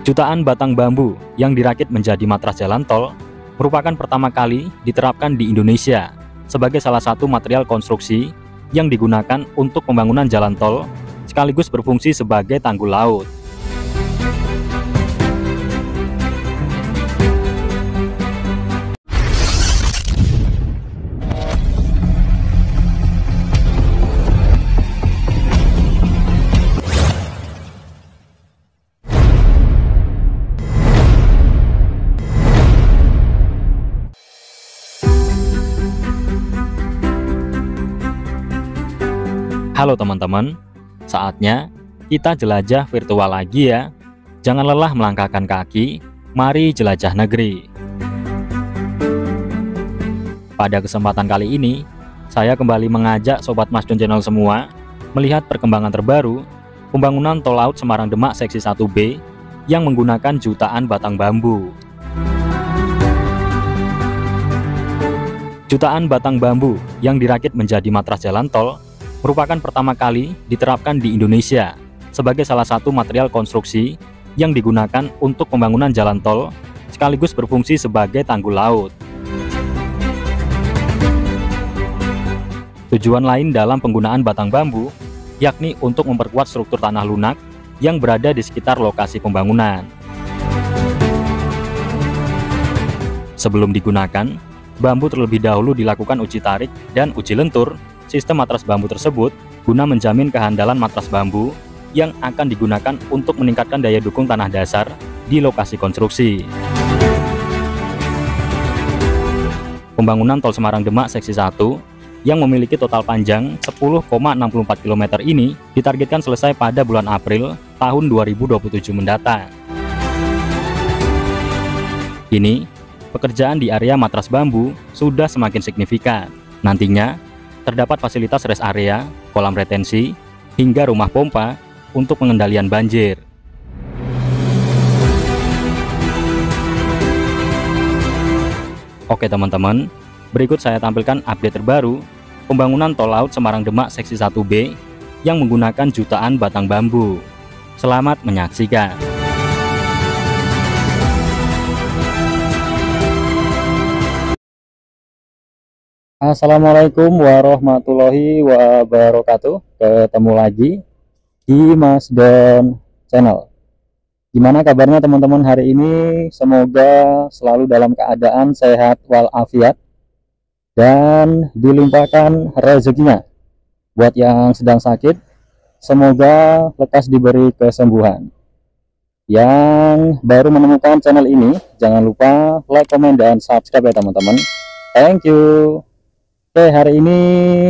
Jutaan batang bambu yang dirakit menjadi matras jalan tol merupakan pertama kali diterapkan di Indonesia sebagai salah satu material konstruksi yang digunakan untuk pembangunan jalan tol sekaligus berfungsi sebagai tanggul laut. Halo teman-teman, saatnya kita jelajah virtual lagi ya. Jangan lelah melangkahkan kaki, mari jelajah negeri. Pada kesempatan kali ini, saya kembali mengajak Sobat Masdon Channel semua melihat perkembangan terbaru pembangunan tol laut Semarang Demak seksi 1B yang menggunakan jutaan batang bambu. Jutaan batang bambu yang dirakit menjadi matras jalan tol merupakan pertama kali diterapkan di Indonesia sebagai salah satu material konstruksi yang digunakan untuk pembangunan jalan tol sekaligus berfungsi sebagai tanggul laut. Tujuan lain dalam penggunaan batang bambu yakni untuk memperkuat struktur tanah lunak yang berada di sekitar lokasi pembangunan. Sebelum digunakan, bambu terlebih dahulu dilakukan uji tarik dan uji lentur sistem matras bambu tersebut guna menjamin kehandalan matras bambu yang akan digunakan untuk meningkatkan daya dukung tanah dasar di lokasi konstruksi. Pembangunan tol Semarang Demak seksi 1 yang memiliki total panjang 10,64 km ini ditargetkan selesai pada bulan April tahun 2027 mendatang. Kini, pekerjaan di area matras bambu sudah semakin signifikan. Nantinya, terdapat fasilitas rest area, kolam retensi, hingga rumah pompa untuk pengendalian banjir. Oke teman-teman, berikut saya tampilkan update terbaru pembangunan tol laut Semarang Demak seksi 1B yang menggunakan jutaan batang bambu. Selamat menyaksikan. Assalamualaikum warahmatullahi wabarakatuh. Ketemu lagi di Masdon Channel. Gimana kabarnya teman-teman hari ini? Semoga selalu dalam keadaan sehat walafiat dan dilimpahkan rezekinya. Buat yang sedang sakit, semoga lekas diberi kesembuhan. Yang baru menemukan channel ini, jangan lupa like, komen, dan subscribe ya teman-teman. Thank you. Oke, hari ini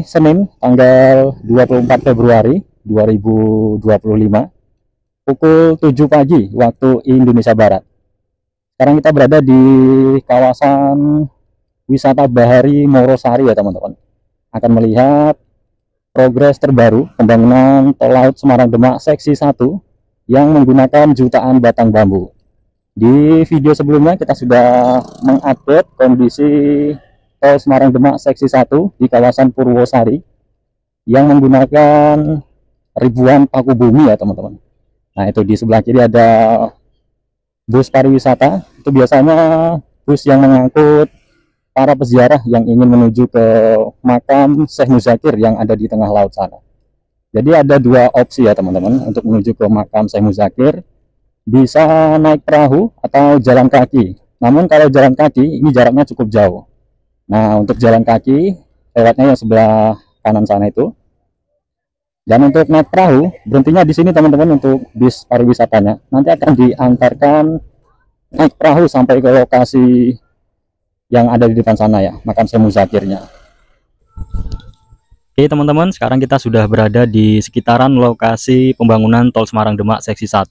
Senin tanggal 24 Februari 2025 pukul 7 pagi waktu Indonesia Barat. Sekarang kita berada di kawasan wisata Bahari Morosari ya teman-teman. Akan melihat progres terbaru pembangunan tol laut Semarang Demak seksi 1 yang menggunakan jutaan batang bambu. Di video sebelumnya kita sudah mengupdate kondisi tol Semarang Demak seksi 1 di kawasan Purwosari yang menggunakan ribuan paku bumi ya teman-teman. Nah itu di sebelah kiri ada bus pariwisata, itu biasanya bus yang mengangkut para peziarah yang ingin menuju ke makam Syekh Muzakir yang ada di tengah laut sana. Jadi ada dua opsi ya teman-teman untuk menuju ke makam Syekh Muzakir, bisa naik perahu atau jalan kaki. Namun kalau jalan kaki ini jaraknya cukup jauh. Nah, untuk jalan kaki lewatnya yang sebelah kanan sana itu. Dan untuk naik perahu berhentinya di sini teman-teman untuk bis pariwisatanya. Nanti akan diantarkan naik perahu sampai ke lokasi yang ada di depan sana ya, makam Syekh Muzakirnya. Oke teman-teman, sekarang kita sudah berada di sekitaran lokasi pembangunan tol Semarang Demak seksi 1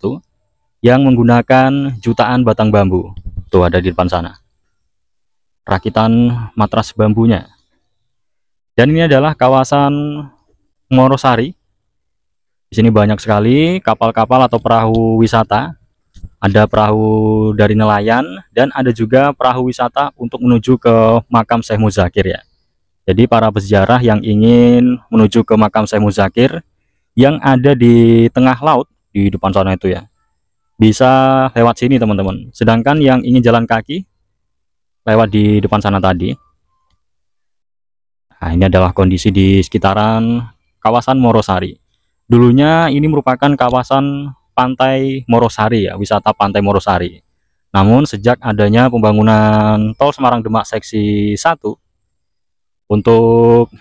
yang menggunakan jutaan batang bambu. Tuh ada di depan sana rakitan matras bambunya. Dan ini adalah kawasan Morosari. Di sini banyak sekali kapal-kapal atau perahu wisata. Ada perahu dari nelayan dan ada juga perahu wisata untuk menuju ke makam Syekh Muzakir ya. Jadi para peziarah yang ingin menuju ke makam Syekh Muzakir yang ada di tengah laut di depan sana itu ya. bisa lewat sini teman-teman. Sedangkan yang ingin jalan kaki lewat di depan sana tadi. Nah, ini adalah kondisi di sekitaran kawasan Morosari. Dulunya ini merupakan kawasan pantai Morosari ya, wisata pantai Morosari. Namun sejak adanya pembangunan tol Semarang Demak seksi 1 untuk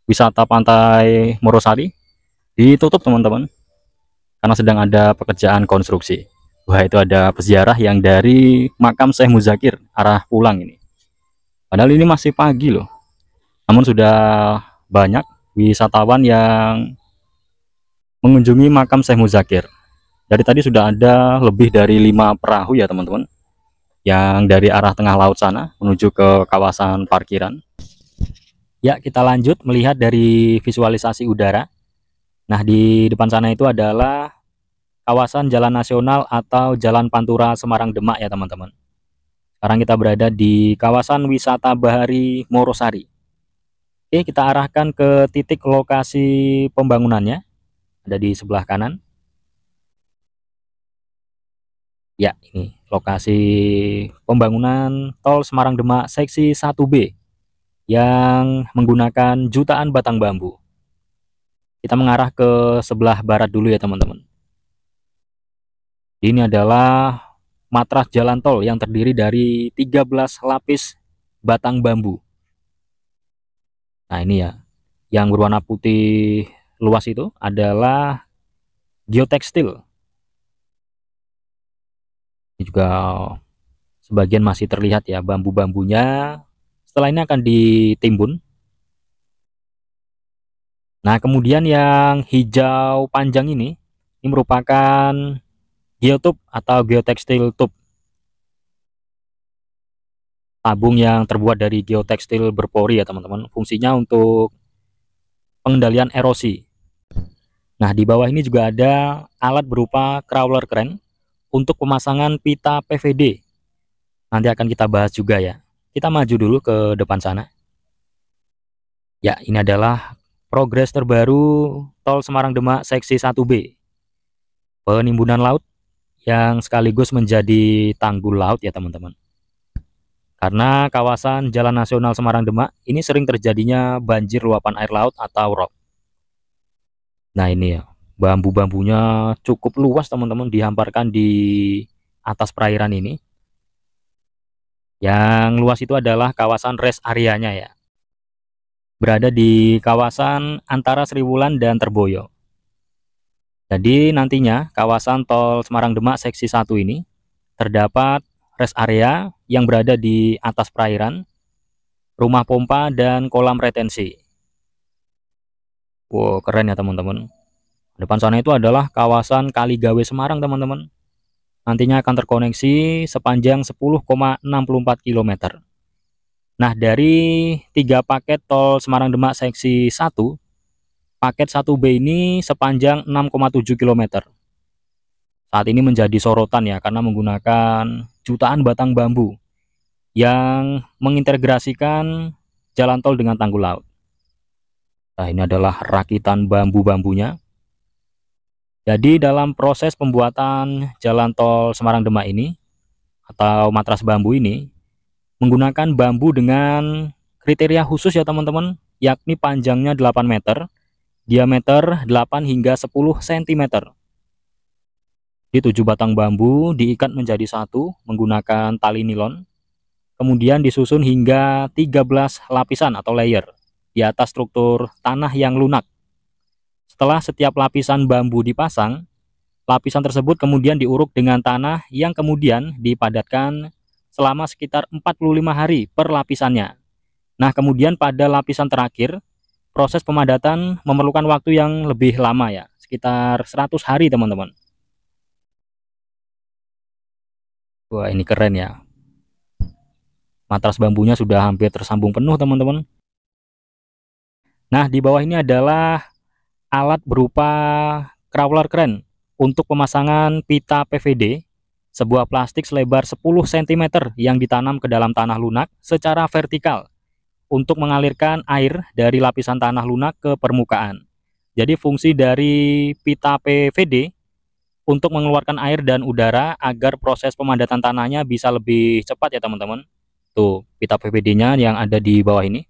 wisata pantai Morosari ditutup teman-teman, karena sedang ada pekerjaan konstruksi. Wah, itu ada peziarah yang dari makam Syekh Muzakir arah pulang ini. Padahal ini masih pagi loh. Namun sudah banyak wisatawan yang mengunjungi makam Syekh Muzakir. Dari tadi sudah ada lebih dari 5 perahu ya teman-teman, yang dari arah tengah laut sana menuju ke kawasan parkiran. Ya, kita lanjut melihat dari visualisasi udara. Nah, di depan sana itu adalah kawasan Jalan Nasional atau Jalan Pantura Semarang Demak ya teman-teman. Sekarang kita berada di kawasan wisata bahari Morosari. Oke, kita arahkan ke titik lokasi pembangunannya, ada di sebelah kanan. Ya, ini lokasi pembangunan tol Semarang Demak seksi 1B yang menggunakan jutaan batang bambu. Kita mengarah ke sebelah barat dulu ya teman-teman. Ini adalah matras jalan tol yang terdiri dari 13 lapis batang bambu. Nah, ini ya, yang berwarna putih luas itu adalah geotekstil. Ini juga sebagian masih terlihat ya bambu-bambunya. Setelah ini akan ditimbun. Nah, kemudian yang hijau panjang ini merupakan geotube atau geotekstil tube. Tabung yang terbuat dari geotekstil berpori ya teman-teman. Fungsinya untuk pengendalian erosi. Nah, di bawah ini juga ada alat berupa crawler crane untuk pemasangan pita PVD. Nanti akan kita bahas juga ya. Kita maju dulu ke depan sana. Ya, ini adalah progres terbaru tol Semarang Demak seksi 1B. Penimbunan laut yang sekaligus menjadi tanggul laut ya teman-teman. Karena kawasan Jalan Nasional Semarang Demak ini sering terjadinya banjir luapan air laut atau rob. Nah, ini ya, bambu-bambunya cukup luas teman-teman, dihamparkan di atas perairan ini. Yang luas itu adalah kawasan rest areanya ya. Berada di kawasan antara Sriwulan dan Terboyo. Jadi nantinya kawasan tol Semarang Demak seksi 1 ini terdapat rest area yang berada di atas perairan, rumah pompa, dan kolam retensi. Wow, keren ya teman-teman. Depan sana itu adalah kawasan Kaligawe Semarang teman-teman. Nantinya akan terkoneksi sepanjang 10,64 km. Nah, dari 3 paket tol Semarang Demak seksi 1, paket 1B ini sepanjang 6,7 km. Saat ini menjadi sorotan ya, karena menggunakan jutaan batang bambu yang mengintegrasikan jalan tol dengan tanggul laut. Nah, ini adalah rakitan bambu-bambunya. Jadi dalam proses pembuatan jalan tol Semarang Demak ini atau matras bambu ini menggunakan bambu dengan kriteria khusus ya teman-teman, yakni panjangnya 8 meter, diameter 8 hingga 10 cm. Di 7 batang bambu diikat menjadi satu menggunakan tali nilon, kemudian disusun hingga 13 lapisan atau layer di atas struktur tanah yang lunak. Setelah setiap lapisan bambu dipasang, lapisan tersebut kemudian diuruk dengan tanah yang kemudian dipadatkan selama sekitar 45 hari per lapisannya. Nah, kemudian pada lapisan terakhir, proses pemadatan memerlukan waktu yang lebih lama ya, sekitar 100 hari teman-teman. Wah, ini keren ya. Matras bambunya sudah hampir tersambung penuh teman-teman. Nah, di bawah ini adalah alat berupa crawler crane untuk pemasangan pita PVD, sebuah plastik selebar 10 cm yang ditanam ke dalam tanah lunak secara vertikal untuk mengalirkan air dari lapisan tanah lunak ke permukaan. Jadi fungsi dari pita PVD untuk mengeluarkan air dan udara agar proses pemadatan tanahnya bisa lebih cepat ya teman-teman. Tuh, pita PVD-nya yang ada di bawah ini.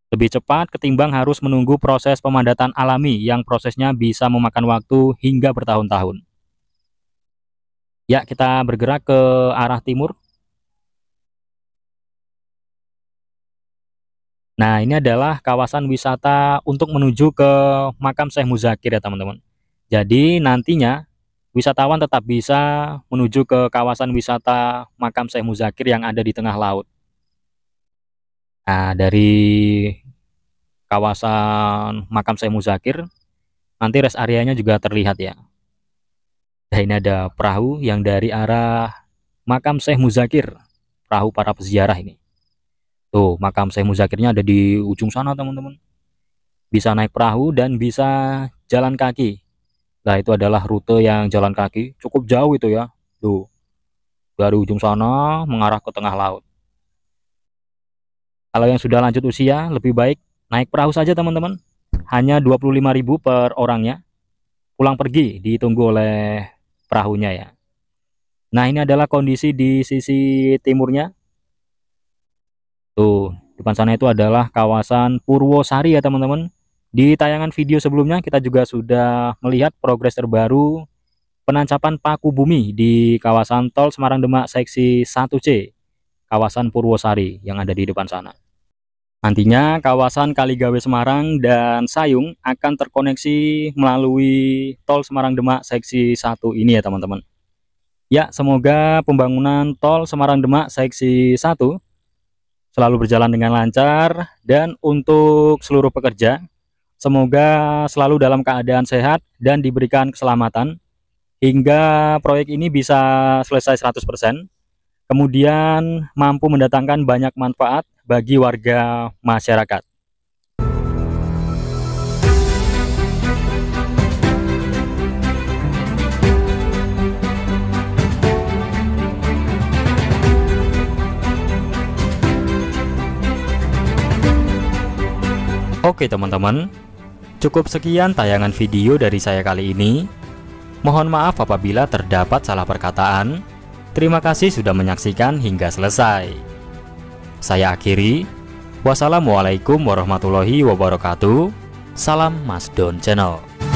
Lebih cepat ketimbang harus menunggu proses pemadatan alami yang prosesnya bisa memakan waktu hingga bertahun-tahun. Ya, kita bergerak ke arah timur. Nah, ini adalah kawasan wisata untuk menuju ke makam Syekh Muzakir ya teman-teman. Jadi nantinya wisatawan tetap bisa menuju ke kawasan wisata makam Syekh Muzakir yang ada di tengah laut. Nah, dari kawasan makam Syekh Muzakir nanti rest areanya juga terlihat ya. Nah, ini ada perahu yang dari arah makam Syekh Muzakir, perahu para peziarah ini. Tuh, makam Syekh Muzakirnya ada di ujung sana teman-teman. Bisa naik perahu dan bisa jalan kaki. Nah, itu adalah rute yang jalan kaki, cukup jauh itu ya. Tuh, dari ujung sana mengarah ke tengah laut. Kalau yang sudah lanjut usia, lebih baik naik perahu saja teman-teman. Hanya 25.000 per orangnya. Pulang pergi ditunggu oleh perahunya ya. Nah, ini adalah kondisi di sisi timurnya. Tuh, depan sana itu adalah kawasan Purwosari ya teman-teman. Di tayangan video sebelumnya kita juga sudah melihat progres terbaru penancapan paku bumi di kawasan Tol Semarang Demak seksi 1C, kawasan Purwosari yang ada di depan sana. Nantinya kawasan Kaligawe Semarang dan Sayung akan terkoneksi melalui Tol Semarang Demak seksi 1 ini ya teman-teman. Ya, semoga pembangunan Tol Semarang Demak seksi 1 selalu berjalan dengan lancar, dan untuk seluruh pekerja semoga selalu dalam keadaan sehat dan diberikan keselamatan hingga proyek ini bisa selesai 100%, kemudian mampu mendatangkan banyak manfaat bagi warga masyarakat. Oke teman-teman, cukup sekian tayangan video dari saya kali ini. Mohon maaf apabila terdapat salah perkataan. Terima kasih sudah menyaksikan hingga selesai. Saya akhiri. Wassalamualaikum warahmatullahi wabarakatuh. Salam Mas Don Channel.